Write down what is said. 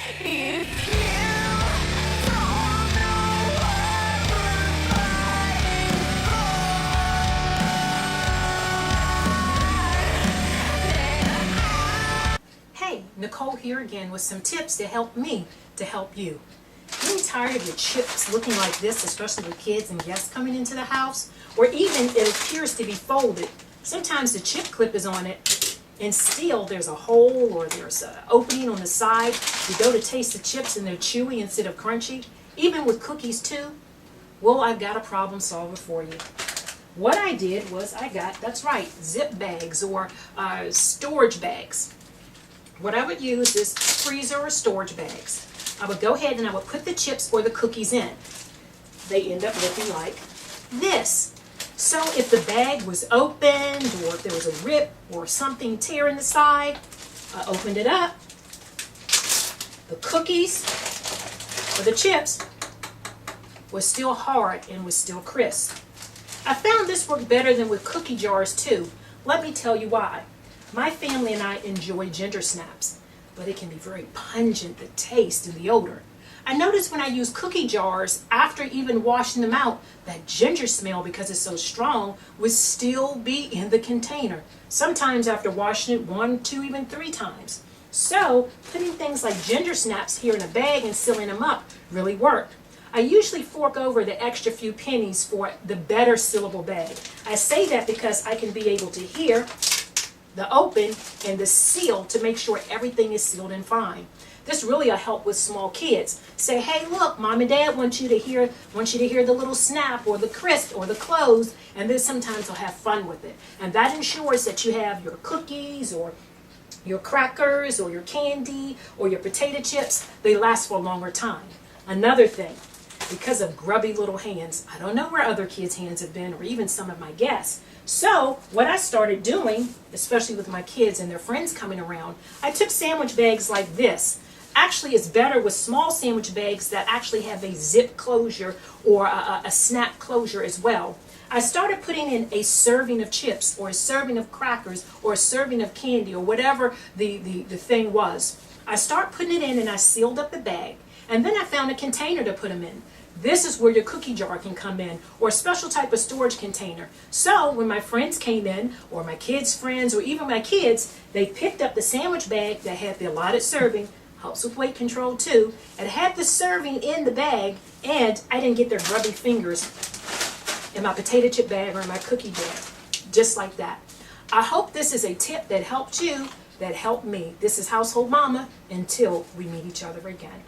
Hey, Nicole here again with some tips to help me to help you. Getting tired of your chips looking like this, especially with kids and guests coming into the house, or even it appears to be folded. Sometimes the chip clip is on it and still there's a hole or there's an opening on the side. You go to taste the chips and they're chewy instead of crunchy. Even with cookies too. Well, I've got a problem solver for you. What I did was I got, that's right, zip bags or storage bags. What I would use is freezer or storage bags. I would go ahead and I would put the chips or the cookies in. They end up looking like this. So if the bag was opened or if there was a rip or something tear in the side, I opened it up. The cookies or the chips was still hard and was still crisp. I found this worked better than with cookie jars too. Let me tell you why. My family and I enjoy ginger snaps, but it can be very pungent, the taste and the odor. I noticed when I use cookie jars, after even washing them out, that ginger smell, because it's so strong, would still be in the container. Sometimes after washing it 1, 2, even 3 times. So putting things like ginger snaps here in a bag and sealing them up really worked. I usually fork over the extra few pennies for the better sealable bag. I say that because I can be able to hear the open and the seal to make sure everything is sealed and fine. This really will help with small kids. Say, hey, look, mom and dad want you to hear the little snap or the crisp or the close, and then sometimes they'll have fun with it. And that ensures that you have your cookies or your crackers or your candy or your potato chips. They last for a longer time. Another thing, because of grubby little hands, I don't know where other kids' hands have been or even some of my guests. So what I started doing, especially with my kids and their friends coming around, I took sandwich bags like this. Actually, it's better with small sandwich bags that actually have a zip closure or a snap closure as well. I started putting in a serving of chips or a serving of crackers or a serving of candy or whatever the thing was. I start putting it in and I sealed up the bag. And then I found a container to put them in. This is where your cookie jar can come in, or a special type of storage container. So when my friends came in, or my kids' friends, or even my kids, they picked up the sandwich bag that had the allotted serving, helps with weight control too, and had the serving in the bag, and I didn't get their grubby fingers in my potato chip bag or in my cookie jar, just like that. I hope this is a tip that helped you, that helped me. This is Household Mama, until we meet each other again.